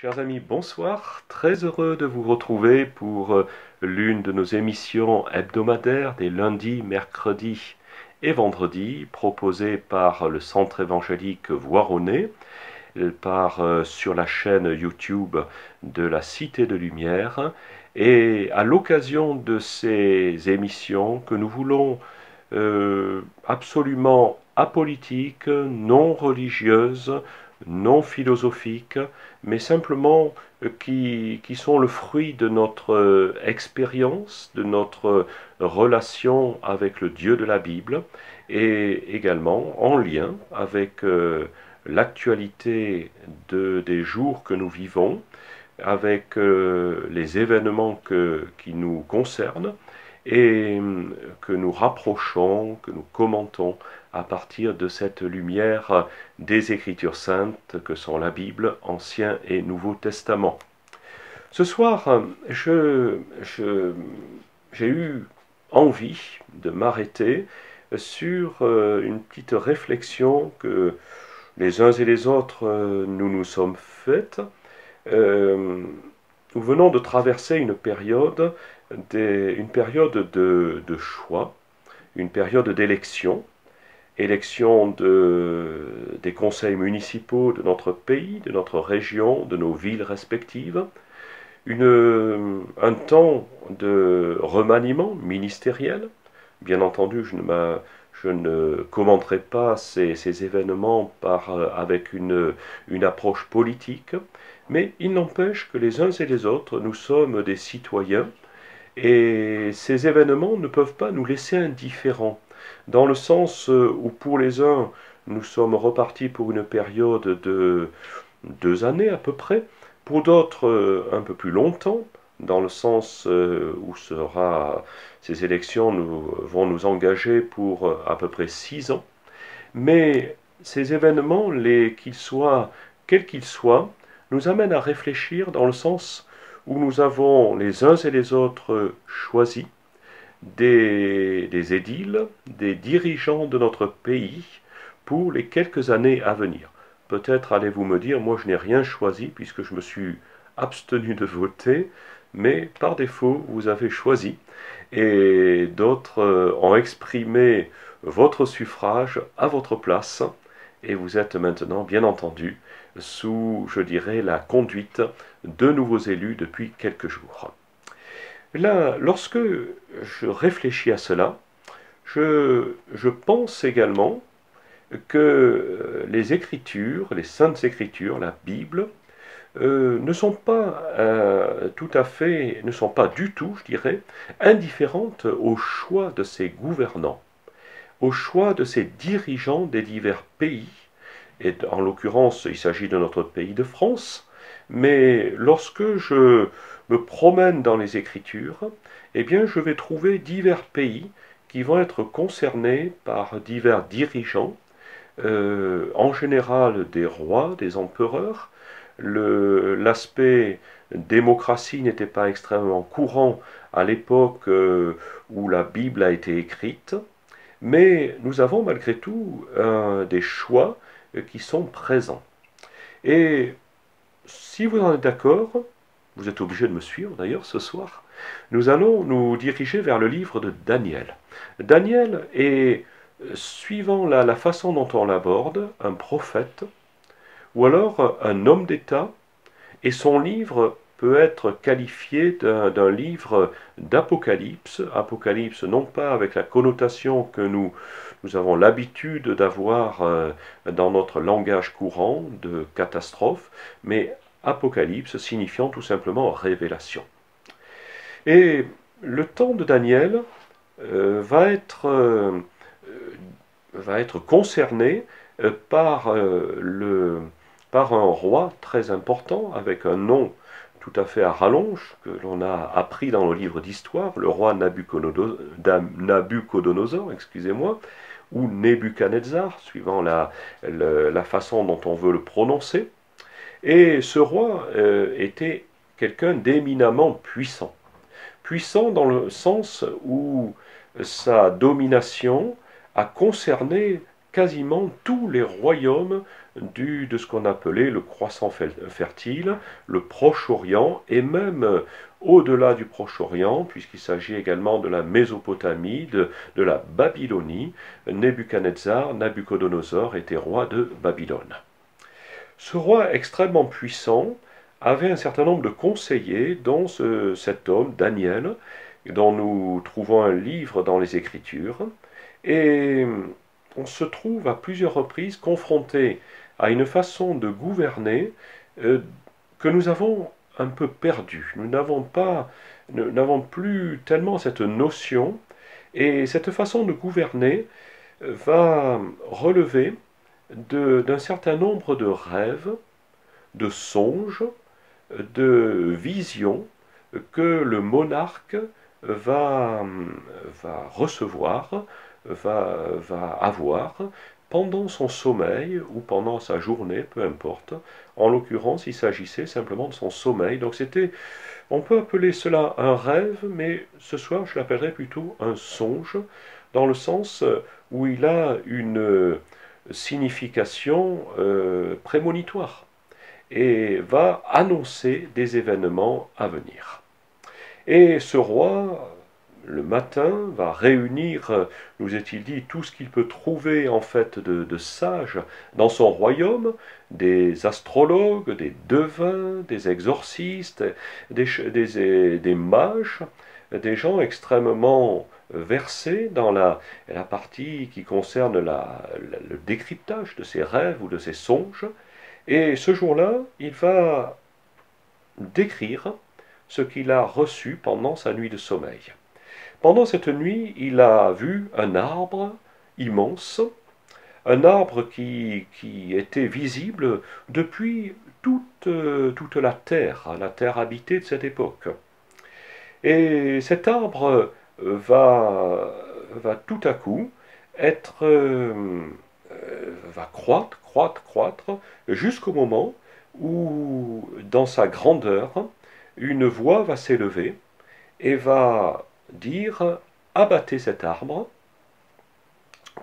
Chers amis, bonsoir. Très heureux de vous retrouver pour l'une de nos émissions hebdomadaires des lundis, mercredis et vendredis, proposées par le Centre évangélique Voironnais, sur la chaîne YouTube de la Cité de Lumière. Et à l'occasion de ces émissions que nous voulons absolument apolitiques, non religieuses, non philosophiques, mais simplement qui sont le fruit de notre expérience, de notre relation avec le Dieu de la Bible, et également en lien avec l'actualité des jours que nous vivons, avec les événements qui nous concernent, et que nous rapprochons, que nous commentons à partir de cette lumière des Écritures saintes que sont la Bible, Ancien et Nouveau Testament. Ce soir, j'ai eu envie de m'arrêter sur une petite réflexion que les uns et les autres nous sommes faites. Nous venons de traverser une période de choix, une période d'élection, élection des conseils municipaux de notre pays, de notre région, de nos villes respectives, un temps de remaniement ministériel. Bien entendu, je ne commenterai pas ces événements avec une approche politique, mais il n'empêche que les uns et les autres, nous sommes des citoyens, et ces événements ne peuvent pas nous laisser indifférents, dans le sens où pour les uns, nous sommes repartis pour une période de 2 années à peu près, pour d'autres un peu plus longtemps, dans le sens où ces élections vont nous engager pour à peu près 6 ans. Mais ces événements, quels qu'ils soient, nous amènent à réfléchir dans le sens où nous avons les uns et les autres choisi des édiles, des dirigeants de notre pays pour les quelques années à venir. Peut-être allez-vous me dire, moi je n'ai rien choisi puisque je me suis abstenu de voter, mais par défaut vous avez choisi et d'autres ont exprimé votre suffrage à votre place et vous êtes maintenant bien entendu sous, je dirais, la conduite de nouveaux élus depuis quelques jours. Là, lorsque je réfléchis à cela, je pense également que les Écritures, les Saintes Écritures, la Bible, ne sont pas ne sont pas du tout, je dirais, indifférentes au choix de ces gouvernants, au choix de ces dirigeants des divers pays. Et en l'occurrence, il s'agit de notre pays de France, mais lorsque je me promène dans les Écritures, eh bien je vais trouver divers pays qui vont être concernés par divers dirigeants, en général des rois, des empereurs. L'aspect démocratie n'était pas extrêmement courant à l'époque où la Bible a été écrite, mais nous avons malgré tout des choix qui sont présents. Et si vous en êtes d'accord, vous êtes obligé de me suivre d'ailleurs ce soir, nous allons nous diriger vers le livre de Daniel. Daniel est, suivant la façon dont on l'aborde, un prophète, ou alors un homme d'État, et son livre peut être qualifié d'un livre d'Apocalypse, Apocalypse non pas avec la connotation que nous avons l'habitude d'avoir dans notre langage courant de catastrophe, mais Apocalypse signifiant tout simplement révélation. Et le temps de Daniel va être concerné par un roi très important, avec un nom tout à fait à rallonge, que l'on a appris dans le livre d'histoire, le roi Nabucodonosor, excusez-moi, ou Nebuchadnezzar, suivant la façon dont on veut le prononcer. Et ce roi était quelqu'un d'éminemment puissant. Puissant dans le sens où sa domination a concerné quasiment tous les royaumes de ce qu'on appelait le croissant fertile, le Proche-Orient, et même au-delà du Proche-Orient, puisqu'il s'agit également de la Mésopotamie, de la Babylonie. Nabuchodonosor était roi de Babylone. Ce roi extrêmement puissant avait un certain nombre de conseillers, dont cet homme, Daniel, dont nous trouvons un livre dans les Écritures, et on se trouve à plusieurs reprises confronté à une façon de gouverner que nous avons un peu perdue. Nous n'avons plus tellement cette notion, et cette façon de gouverner va relever d'un certain nombre de rêves, de songes, de visions que le monarque va recevoir, va avoir pendant son sommeil ou pendant sa journée, peu importe. En l'occurrence, il s'agissait simplement de son sommeil. Donc on peut appeler cela un rêve, mais ce soir je l'appellerais plutôt un songe, dans le sens où il a une signification prémonitoire et va annoncer des événements à venir. Et ce roi, le matin, va réunir, nous est-il dit, tout ce qu'il peut trouver en fait de sages dans son royaume, des astrologues, des devins, des exorcistes, des mages, des gens extrêmement versés dans la partie qui concerne le décryptage de ses rêves ou de ses songes. Et ce jour-là, il va décrire ce qu'il a reçu pendant sa nuit de sommeil. Pendant cette nuit, il a vu un arbre immense, un arbre qui était visible depuis toute la terre habitée de cette époque. Et cet arbre va tout à coup va croître, jusqu'au moment où, dans sa grandeur, une voix va s'élever et va dire: abattez cet arbre,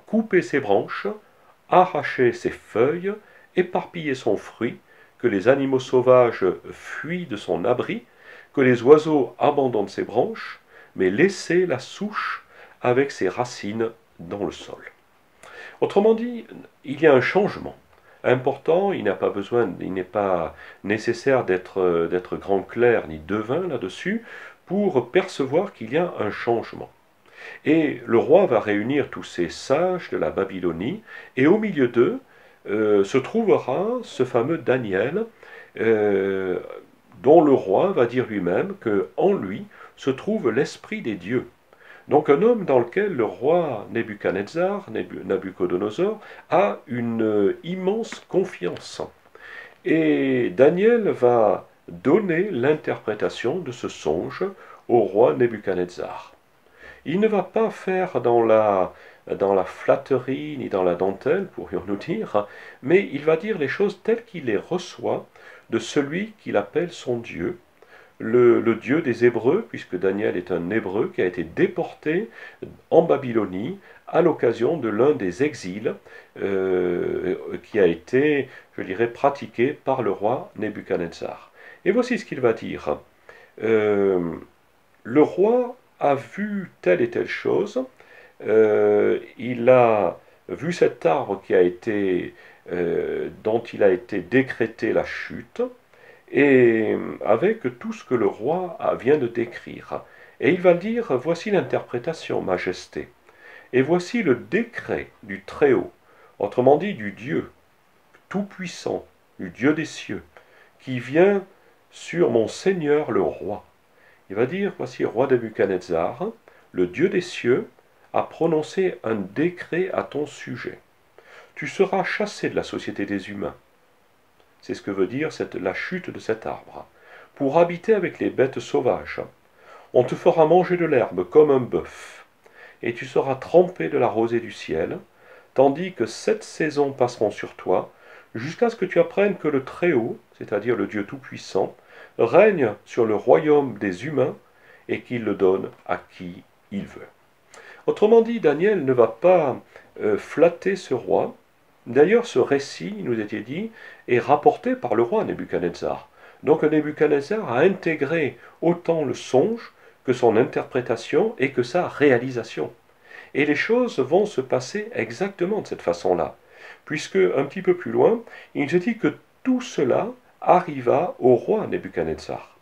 coupez ses branches, arrachez ses feuilles, éparpillez son fruit, que les animaux sauvages fuient de son abri, que les oiseaux abandonnent ses branches, mais laissez la souche avec ses racines dans le sol. Autrement dit, il y a un changement important, il n'est pas nécessaire d'être grand clerc ni devin là-dessus pour percevoir qu'il y a un changement. Et le roi va réunir tous ces sages de la Babylonie, et au milieu d'eux se trouvera ce fameux Daniel, dont le roi va dire lui-même qu'en lui se trouve l'esprit des dieux. Donc un homme dans lequel le roi Nabuchodonosor, a une immense confiance. Et Daniel va donner l'interprétation de ce songe au roi Nebuchadnezzar. Il ne va pas faire dans la flatterie ni dans la dentelle, pourrions-nous dire, mais il va dire les choses telles qu'il les reçoit de celui qu'il appelle son Dieu, le Dieu des Hébreux, puisque Daniel est un Hébreu qui a été déporté en Babylonie à l'occasion de l'un des exils qui a été, je dirais, pratiqué par le roi Nebuchadnezzar. Et voici ce qu'il va dire. Le roi a vu telle et telle chose, il a vu cet arbre dont il a été décrété la chute, et avec tout ce que le roi vient de décrire. Et il va dire: voici l'interprétation, majesté, et voici le décret du Très-Haut, autrement dit du Dieu tout-puissant, du Dieu des cieux, qui vient sur mon Seigneur le roi. Il va dire: voici, roi Nebuchadnezzar, le Dieu des cieux a prononcé un décret à ton sujet. Tu seras chassé de la société des humains. C'est ce que veut dire la chute de cet arbre. Pour habiter avec les bêtes sauvages. On te fera manger de l'herbe comme un bœuf, et tu seras trempé de la rosée du ciel, tandis que 7 saisons passeront sur toi, jusqu'à ce que tu apprennes que le Très-Haut, c'est-à-dire le Dieu Tout-Puissant, règne sur le royaume des humains, et qu'il le donne à qui il veut. Autrement dit, Daniel ne va pas flatter ce roi. D'ailleurs, ce récit, il nous était dit, est rapporté par le roi Nebuchadnezzar. Donc Nebuchadnezzar a intégré autant le songe que son interprétation et que sa réalisation. Et les choses vont se passer exactement de cette façon-là, puisque un petit peu plus loin, il nous est dit que tout cela arriva au roi Nebuchadnezzar.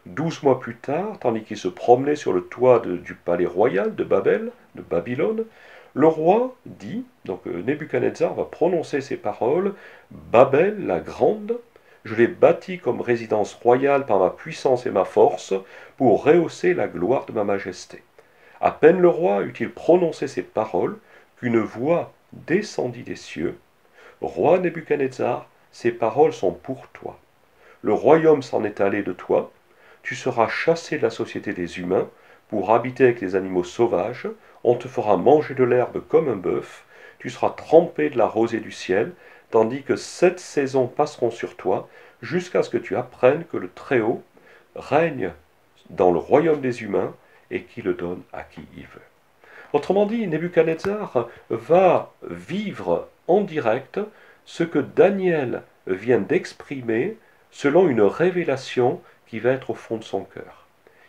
12 mois plus tard, tandis qu'il se promenait sur le toit du palais royal de Babel, de Babylone, le roi dit, donc Nebuchadnezzar va prononcer ces paroles, Babel la grande, je l'ai bâtie comme résidence royale par ma puissance et ma force, pour rehausser la gloire de ma majesté. À peine le roi eut-il prononcé ces paroles, qu'une voix descendit des cieux. Roi Nebuchadnezzar, ces paroles sont pour toi. Le royaume s'en est allé de toi, tu seras chassé de la société des humains pour habiter avec les animaux sauvages, on te fera manger de l'herbe comme un bœuf, tu seras trempé de la rosée du ciel, tandis que 7 saisons passeront sur toi, jusqu'à ce que tu apprennes que le Très-Haut règne dans le royaume des humains et qui le donne à qui il veut. Autrement dit, Nebuchadnezzar va vivre en direct ce que Daniel vient d'exprimer selon une révélation qui va être au fond de son cœur.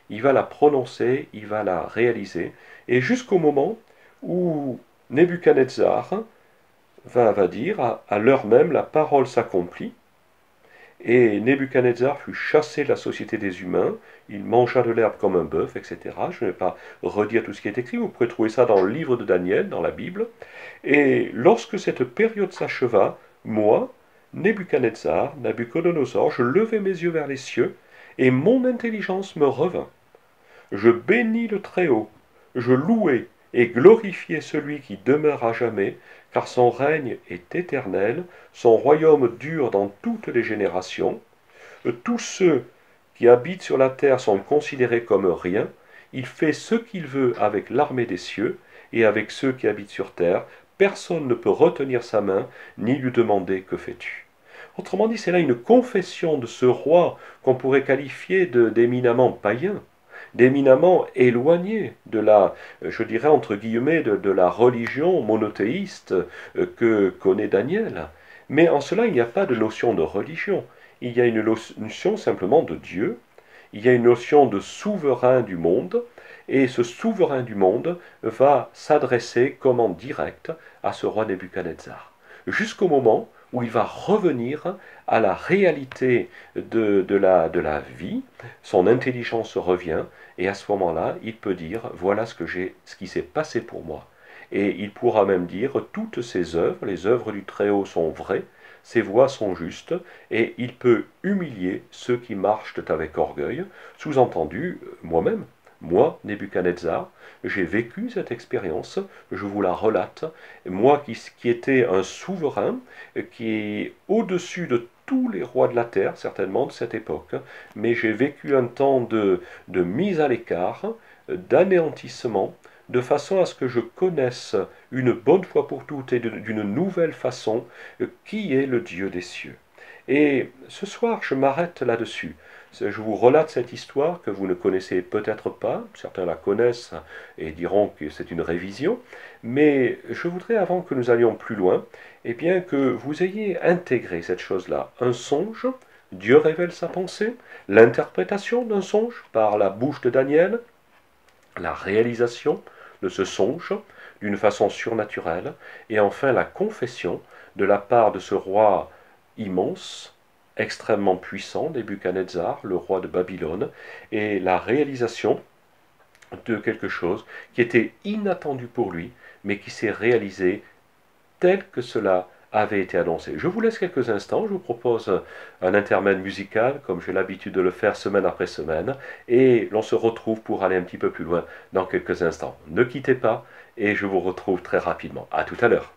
Il va la prononcer, il va la réaliser, et jusqu'au moment où Nebuchadnezzar va dire à l'heure même la parole s'accomplit, et Nebuchadnezzar fut chassé de la société des humains, il mangea de l'herbe comme un bœuf, etc. Je ne vais pas redire tout ce qui est écrit, vous pouvez trouver ça dans le livre de Daniel, dans la Bible. Et lorsque cette période s'acheva, moi, Nabuchodonosor, je levai mes yeux vers les cieux, et mon intelligence me revint. Je bénis le Très-Haut, je louai et glorifiai celui qui demeure à jamais, car son règne est éternel, son royaume dure dans toutes les générations. Tous ceux qui habitent sur la terre sont considérés comme rien, il fait ce qu'il veut avec l'armée des cieux, et avec ceux qui habitent sur terre, personne ne peut retenir sa main, ni lui demander « Que fais-tu » Autrement dit, c'est là une confession de ce roi qu'on pourrait qualifier d'éminemment païen, d'éminemment éloigné de la, je dirais entre guillemets, de la religion monothéiste que connaît Daniel. Mais en cela, il n'y a pas de notion de religion. Il y a une notion simplement de Dieu. Il y a une notion de souverain du monde. Et ce souverain du monde va s'adresser comme en direct à ce roi Nebuchadnezzar. Jusqu'au moment où il va revenir à la réalité de la vie, son intelligence revient, et à ce moment-là, il peut dire, voilà ce qui s'est passé pour moi. Et il pourra même dire, toutes ces œuvres, les œuvres du Très-Haut sont vraies, ses voies sont justes, et il peut humilier ceux qui marchent avec orgueil, sous-entendu, moi-même. Moi, Nebuchadnezzar, j'ai vécu cette expérience, je vous la relate. Moi qui étais un souverain, qui est au-dessus de tous les rois de la terre, certainement de cette époque, mais j'ai vécu un temps de mise à l'écart, d'anéantissement, de façon à ce que je connaisse une bonne fois pour toutes et d'une nouvelle façon qui est le Dieu des cieux. Et ce soir, je m'arrête là-dessus. Je vous relate cette histoire que vous ne connaissez peut-être pas, certains la connaissent et diront que c'est une révision, mais je voudrais, avant que nous allions plus loin, eh bien que vous ayez intégré cette chose-là, un songe, Dieu révèle sa pensée, l'interprétation d'un songe par la bouche de Daniel, la réalisation de ce songe d'une façon surnaturelle, et enfin la confession de la part de ce roi immense, extrêmement puissant, Nebuchadnezzar, le roi de Babylone, et la réalisation de quelque chose qui était inattendu pour lui, mais qui s'est réalisé tel que cela avait été annoncé. Je vous laisse quelques instants, je vous propose un intermède musical, comme j'ai l'habitude de le faire semaine après semaine, et l'on se retrouve pour aller un petit peu plus loin dans quelques instants. Ne quittez pas, et je vous retrouve très rapidement. À tout à l'heure.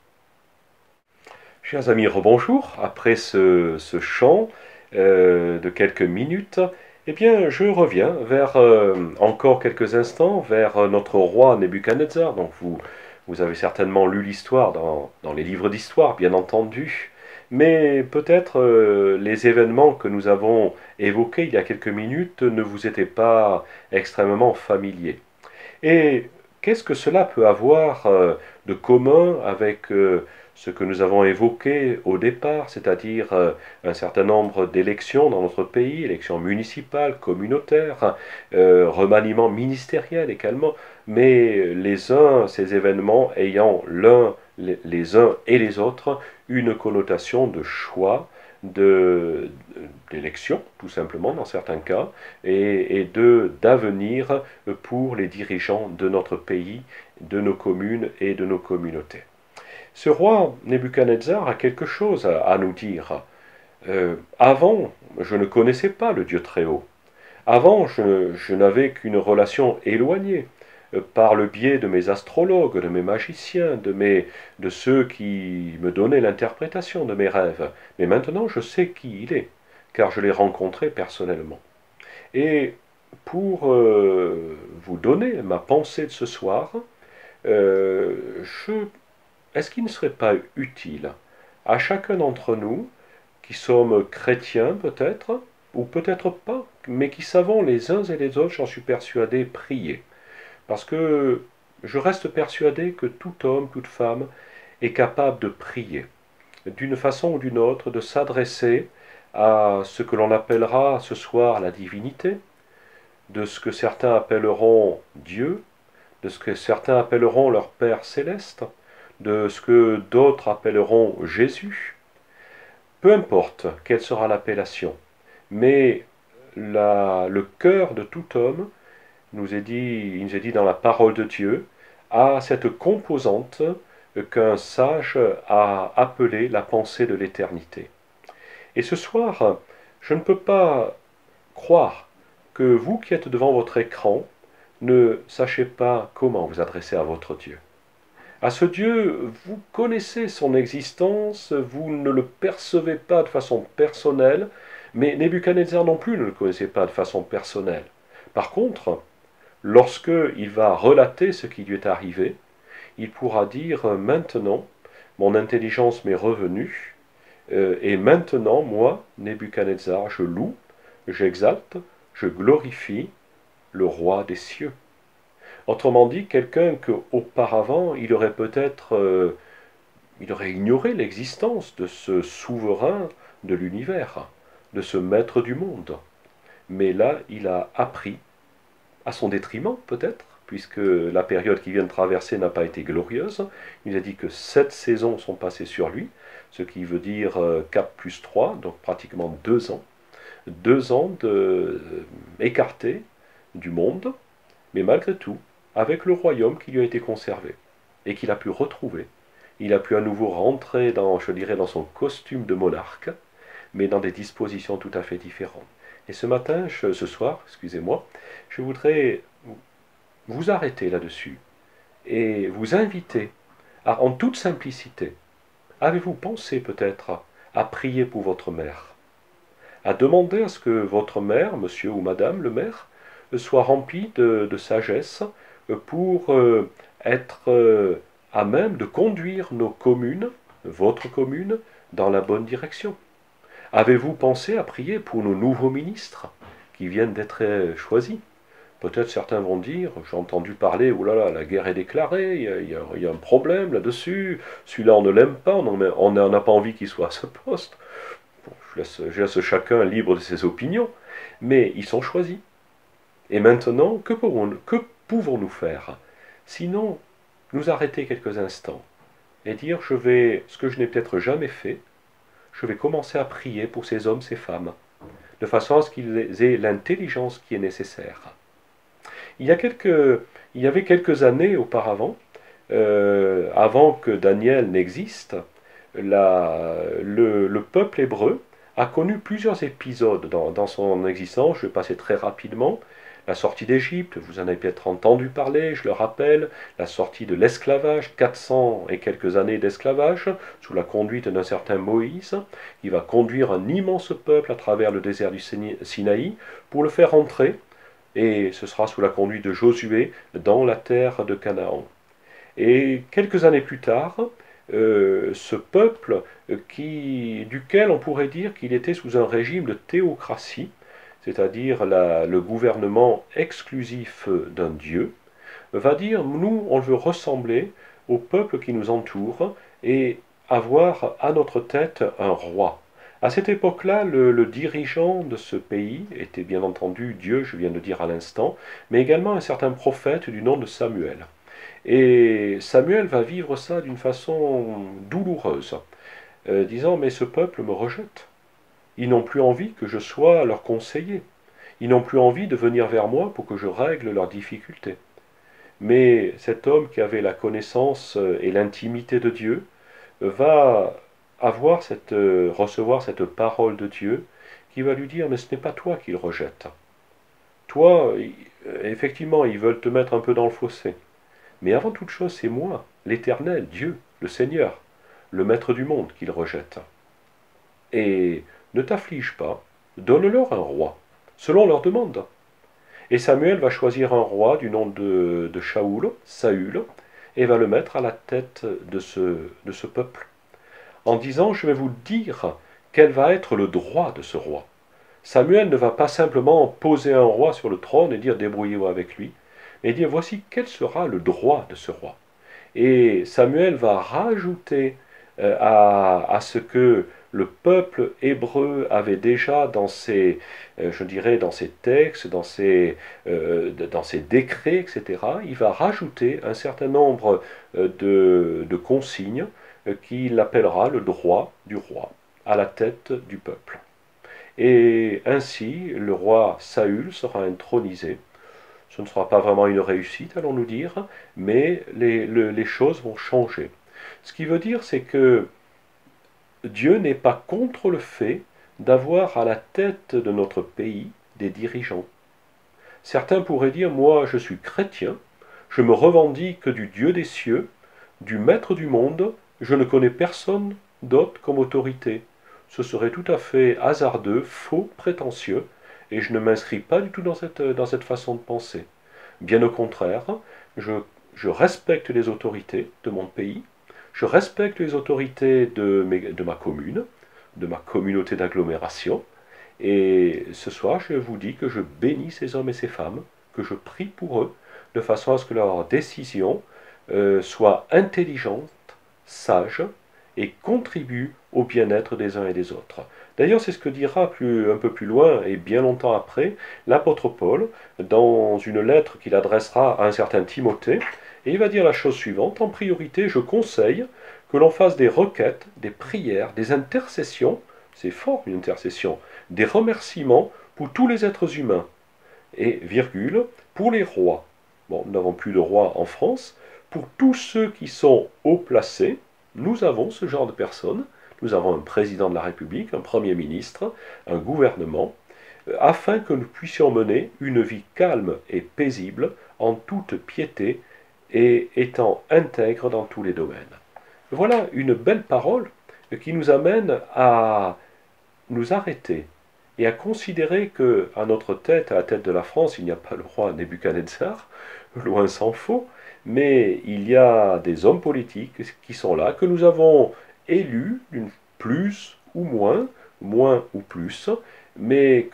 Chers amis, rebonjour. Après ce chant de quelques minutes, eh bien, je reviens vers encore quelques instants vers notre roi Nebuchadnezzar. Donc, vous avez certainement lu l'histoire dans les livres d'histoire, bien entendu. Mais peut-être les événements que nous avons évoqués il y a quelques minutes ne vous étaient pas extrêmement familiers. Et qu'est-ce que cela peut avoir de commun avec ce que nous avons évoqué au départ, c'est-à-dire un certain nombre d'élections dans notre pays, élections municipales, communautaires, remaniements ministériels également, mais ces événements ayant les uns et les autres une connotation de choix, d'élection, tout simplement dans certains cas, et d'avenir pour les dirigeants de notre pays, de nos communes et de nos communautés. Ce roi Nebuchadnezzar a quelque chose à nous dire. Avant, je ne connaissais pas le Dieu très haut. Avant, je n'avais qu'une relation éloignée par le biais de mes astrologues, de mes magiciens, de ceux qui me donnaient l'interprétation de mes rêves. Mais maintenant, je sais qui il est, car je l'ai rencontré personnellement. Et pour vous donner ma pensée de ce soir, euh, je est-ce qu'il ne serait pas utile à chacun d'entre nous, qui sommes chrétiens peut-être, ou peut-être pas, mais qui savons les uns et les autres, j'en suis persuadé, prier. Parce que je reste persuadé que tout homme, toute femme est capable de prier, d'une façon ou d'une autre, de s'adresser à ce que l'on appellera ce soir la divinité, de ce que certains appelleront Dieu, de ce que certains appelleront leur Père céleste, de ce que d'autres appelleront Jésus. Peu importe quelle sera l'appellation, mais le cœur de tout homme, il nous est dit dans la parole de Dieu, a cette composante qu'un sage a appelée la pensée de l'éternité. Et ce soir, je ne peux pas croire que vous qui êtes devant votre écran ne sachez pas comment vous adresser à votre Dieu. À ce Dieu, vous connaissez son existence, vous ne le percevez pas de façon personnelle, mais Nebuchadnezzar non plus ne le connaissait pas de façon personnelle. Par contre, lorsque il va relater ce qui lui est arrivé, il pourra dire maintenant, mon intelligence m'est revenue, et maintenant, moi, Nebuchadnezzar, je loue, j'exalte, je glorifie le roi des cieux. Autrement dit, quelqu'un qu'auparavant, il aurait ignoré l'existence de ce souverain de l'univers, de ce maître du monde. Mais là, il a appris, à son détriment peut-être, puisque la période qu'il vient de traverser n'a pas été glorieuse. Il a dit que 7 saisons sont passées sur lui, ce qui veut dire 4 plus 3, donc pratiquement 2 ans. 2 ans écarté du monde, mais malgré tout, avec le royaume qui lui a été conservé et qu'il a pu retrouver. Il a pu à nouveau rentrer dans son costume de monarque, mais dans des dispositions tout à fait différentes. Et ce soir, excusez-moi, je voudrais vous arrêter là-dessus et vous inviter en toute simplicité, avez-vous pensé peut-être à prier pour votre mère, à demander à ce que votre mère, monsieur ou madame le maire, soit remplie de sagesse pour être à même de conduire nos communes, votre commune, dans la bonne direction. Avez-vous pensé à prier pour nos nouveaux ministres qui viennent d'être choisis? Peut-être certains vont dire, j'ai entendu parler, oh là là, la guerre est déclarée, il y a un problème là-dessus, celui-là on ne l'aime pas, on n'a pas envie qu'il soit à ce poste. Bon, je laisse chacun libre de ses opinions, mais ils sont choisis. Et maintenant, que pouvons-nous faire? Sinon, nous arrêter quelques instants et dire, ce que je n'ai peut-être jamais fait, je vais commencer à prier pour ces hommes, ces femmes, de façon à ce qu'ils aient l'intelligence qui est nécessaire. Il y avait quelques années auparavant, avant que Daniel n'existe, le peuple hébreu a connu plusieurs épisodes dans son existence. Je vais passer très rapidement. La sortie d'Égypte, vous en avez peut-être entendu parler, je le rappelle, la sortie de l'esclavage, 400 et quelques années d'esclavage, sous la conduite d'un certain Moïse. Il va conduire un immense peuple à travers le désert du Sinaï pour le faire entrer, et ce sera sous la conduite de Josué, dans la terre de Canaan. Et quelques années plus tard, ce peuple duquel on pourrait dire qu'il était sous un régime de théocratie, c'est-à-dire le gouvernement exclusif d'un Dieu, va dire, nous, on veut ressembler au peuple qui nous entoure et avoir à notre tête un roi. À cette époque-là, le dirigeant de ce pays était bien entendu Dieu, je viens de dire à l'instant, mais également un certain prophète du nom de Samuel. Et Samuel va vivre ça d'une façon douloureuse, disant, mais ce peuple me rejette. Ils n'ont plus envie que je sois leur conseiller. Ils n'ont plus envie de venir vers moi pour que je règle leurs difficultés. Mais cet homme qui avait la connaissance et l'intimité de Dieu va recevoir cette parole de Dieu qui va lui dire, mais ce n'est pas toi qu'ils rejettent. Toi, effectivement, ils veulent te mettre un peu dans le fossé. Mais avant toute chose, c'est moi, l'Éternel, Dieu, le Seigneur, le Maître du monde qu'ils rejettent. Et ne t'afflige pas, donne-leur un roi, selon leur demande. Et Samuel va choisir un roi du nom de Saül, et va le mettre à la tête de ce peuple, en disant, je vais vous dire quel va être le droit de ce roi. Samuel ne va pas simplement poser un roi sur le trône et dire débrouillez-vous avec lui, mais dire voici quel sera le droit de ce roi. Et Samuel va rajouter à ce que le peuple hébreu avait déjà dans ses, je dirais, dans ses textes, dans ses décrets, etc., il va rajouter un certain nombre de consignes qu'il appellera le droit du roi, à la tête du peuple. Et ainsi, le roi Saül sera intronisé. Ce ne sera pas vraiment une réussite, allons-nous dire, mais les choses vont changer. Ce qui veut dire, c'est que Dieu n'est pas contre le fait d'avoir à la tête de notre pays des dirigeants. Certains pourraient dire, moi je suis chrétien, je me revendique du Dieu des cieux, du Maître du monde, je ne connais personne d'autre comme autorité. Ce serait tout à fait hasardeux, faux, prétentieux, et je ne m'inscris pas du tout dans cette façon de penser. Bien au contraire, je respecte les autorités de mon pays, je respecte les autorités de ma commune, de ma communauté d'agglomération, et ce soir, je vous dis que je bénis ces hommes et ces femmes, que je prie pour eux, de façon à ce que leurs décisions soient intelligentes, sages, et contribuent au bien-être des uns et des autres. D'ailleurs, c'est ce que dira un peu plus loin, et bien longtemps après, l'apôtre Paul, dans une lettre qu'il adressera à un certain Timothée, et il va dire la chose suivante, en priorité, je conseille que l'on fasse des requêtes, des prières, des intercessions, c'est fort une intercession, des remerciements pour tous les êtres humains, et, virgule, pour les rois. Bon, nous n'avons plus de rois en France, pour tous ceux qui sont haut placés, nous avons ce genre de personnes, nous avons un président de la République, un premier ministre, un gouvernement, afin que nous puissions mener une vie calme et paisible, en toute piété, et étant intègre dans tous les domaines. Voilà une belle parole qui nous amène à nous arrêter et à considérer que à notre tête, à la tête de la France, il n'y a pas le roi Nebuchadnezzar, loin s'en faut, mais il y a des hommes politiques qui sont là, que nous avons élus, plus ou moins, moins ou plus, mais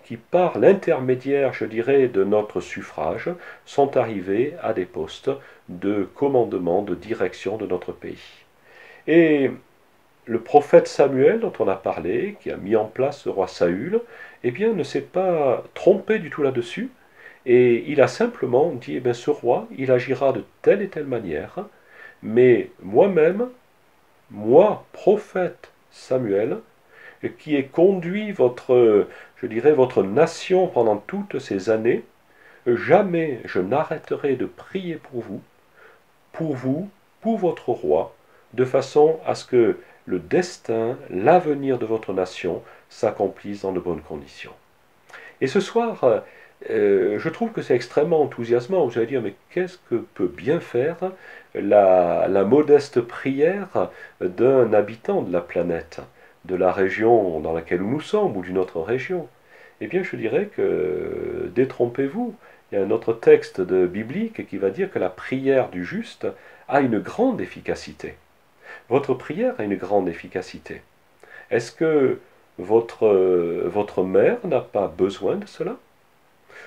qui par l'intermédiaire, je dirais, de notre suffrage, sont arrivés à des postes de commandement, de direction de notre pays. Et le prophète Samuel, dont on a parlé, qui a mis en place le roi Saül, eh bien, ne s'est pas trompé du tout là-dessus, et il a simplement dit, eh bien, ce roi, il agira de telle et telle manière, mais moi-même, moi, prophète Samuel, qui ai conduit je dirais, votre nation pendant toutes ces années, jamais je n'arrêterai de prier pour vous, pour votre roi, de façon à ce que le destin, l'avenir de votre nation s'accomplissent dans de bonnes conditions. Et ce soir, je trouve que c'est extrêmement enthousiasmant. Vous allez dire, mais qu'est-ce que peut bien faire la modeste prière d'un habitant de la planète, de la région dans laquelle nous sommes ou d'une autre région? Eh bien, je dirais que détrompez-vous. Il y a un autre texte biblique qui va dire que la prière du juste a une grande efficacité. Votre prière a une grande efficacité. Est-ce que votre mère n'a pas besoin de cela?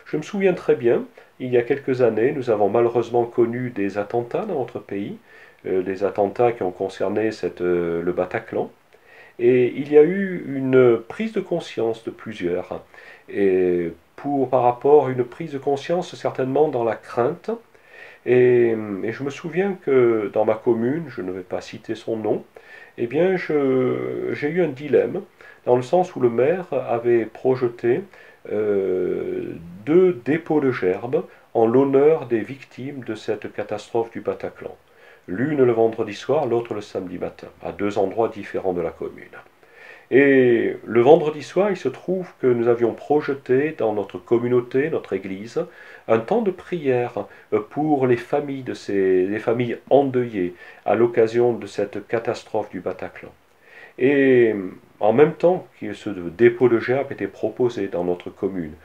Je me souviens très bien, il y a quelques années, nous avons malheureusement connu des attentats dans notre pays, des attentats qui ont concerné le Bataclan. Et il y a eu une prise de conscience de plusieurs, et par rapport à une prise de conscience certainement dans la crainte. Et je me souviens que dans ma commune, je ne vais pas citer son nom, eh bien j'ai eu un dilemme, dans le sens où le maire avait projeté deux dépôts de gerbes en l'honneur des victimes de cette catastrophe du Bataclan. L'une le vendredi soir, l'autre le samedi matin, à deux endroits différents de la commune. Et le vendredi soir, il se trouve que nous avions projeté dans notre communauté, notre église, un temps de prière pour les familles endeuillées à l'occasion de cette catastrophe du Bataclan. Et en même temps que ce dépôt de gerbes était proposé dans notre commune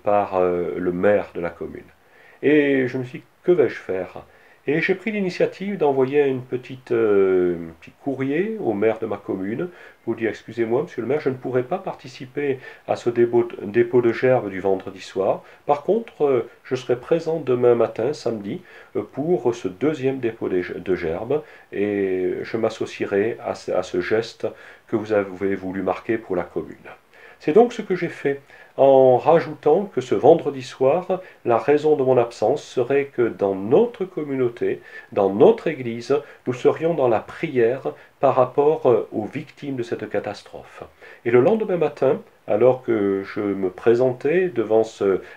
par le maire de la commune. Et je me suis dit, que vais-je faire? Et j'ai pris l'initiative d'envoyer un petit courrier au maire de ma commune pour dire, excusez-moi, monsieur le maire, je ne pourrai pas participer à ce dépôt de gerbes du vendredi soir. Par contre, je serai présent demain matin, samedi, pour ce deuxième dépôt de gerbes et je m'associerai à ce geste que vous avez voulu marquer pour la commune. C'est donc ce que j'ai fait, en rajoutant que ce vendredi soir, la raison de mon absence serait que dans notre communauté, dans notre église, nous serions dans la prière par rapport aux victimes de cette catastrophe. Et le lendemain matin, alors que je me présentais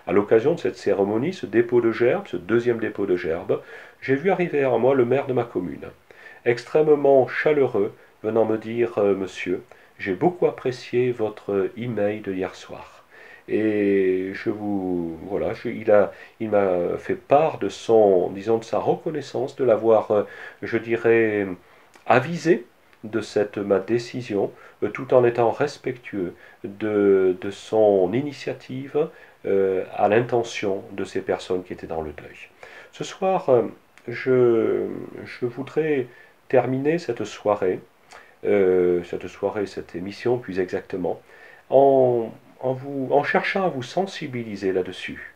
à l'occasion de cette cérémonie, ce dépôt de gerbes, ce deuxième dépôt de gerbes, j'ai vu arriver à moi le maire de ma commune, extrêmement chaleureux, venant me dire, monsieur, j'ai beaucoup apprécié votre email de hier soir. Et il m'a fait part de disons, de sa reconnaissance, de l'avoir, je dirais, avisé de ma décision, tout en étant respectueux de son initiative à l'intention de ces personnes qui étaient dans le deuil. Ce soir, je voudrais terminer cette émission plus exactement, en cherchant à vous sensibiliser là-dessus.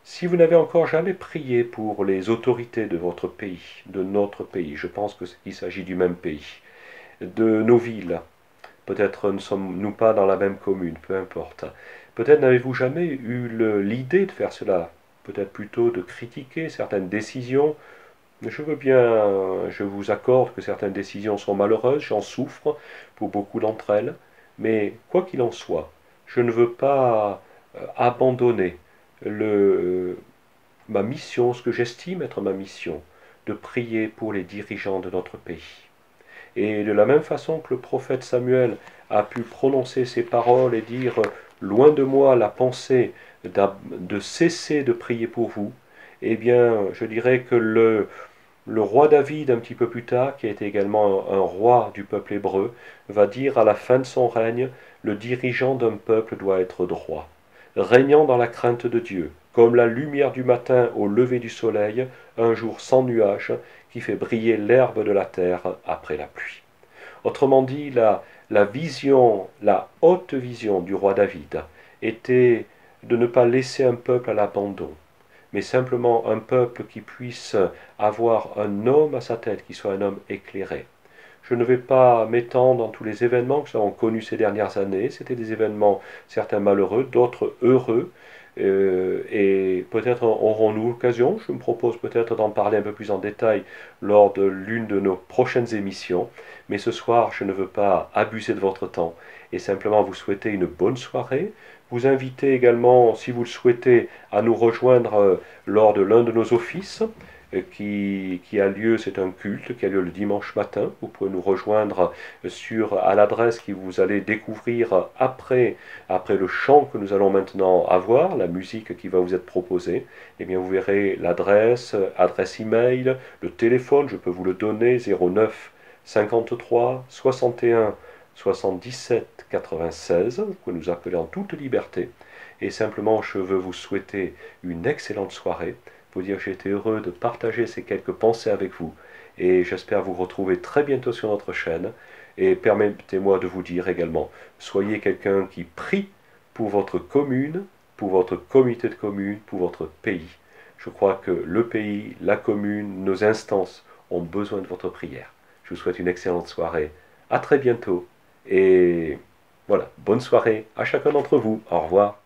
Si vous n'avez encore jamais prié pour les autorités de votre pays, de notre pays, je pense qu'il s'agit du même pays, de nos villes, peut-être ne sommes-nous pas dans la même commune, peu importe. Peut-être n'avez-vous jamais eu l'idée de faire cela, peut-être plutôt de critiquer certaines décisions. Je vous accorde que certaines décisions sont malheureuses, j'en souffre pour beaucoup d'entre elles, mais quoi qu'il en soit, je ne veux pas abandonner ma mission, ce que j'estime être ma mission, de prier pour les dirigeants de notre pays. Et de la même façon que le prophète Samuel a pu prononcer ces paroles et dire loin de moi la pensée de cesser de prier pour vous, eh bien, je dirais que le roi David, un petit peu plus tard, qui était également un roi du peuple hébreu, va dire à la fin de son règne, le dirigeant d'un peuple doit être droit, régnant dans la crainte de Dieu, comme la lumière du matin au lever du soleil, un jour sans nuage, qui fait briller l'herbe de la terre après la pluie. Autrement dit, la vision, la haute vision du roi David était de ne pas laisser un peuple à l'abandon, mais simplement un peuple qui puisse avoir un homme à sa tête, qui soit un homme éclairé. Je ne vais pas m'étendre dans tous les événements que nous avons connus ces dernières années. C'était des événements, certains malheureux, d'autres heureux. Et peut-être aurons-nous l'occasion, je me propose peut-être d'en parler un peu plus en détail lors de l'une de nos prochaines émissions. Mais ce soir, je ne veux pas abuser de votre temps et simplement vous souhaiter une bonne soirée. Vous inviter également, si vous le souhaitez, à nous rejoindre lors de l'un de nos offices qui a lieu, c'est un culte qui a lieu le dimanche matin. Vous pouvez nous rejoindre à l'adresse que vous allez découvrir après le chant que nous allons maintenant avoir, la musique qui va vous être proposée. Eh bien, vous verrez l'adresse, adresse email, le téléphone, je peux vous le donner, 09 53 61 77 96. Vous pouvez nous appeler en toute liberté. Et simplement, je veux vous souhaiter une excellente soirée. Vous dire que j'ai été heureux de partager ces quelques pensées avec vous. Et j'espère vous retrouver très bientôt sur notre chaîne. Et permettez-moi de vous dire également, soyez quelqu'un qui prie pour votre commune, pour votre comité de communes, pour votre pays. Je crois que le pays, la commune, nos instances ont besoin de votre prière. Je vous souhaite une excellente soirée. À très bientôt. Et voilà, bonne soirée à chacun d'entre vous. Au revoir.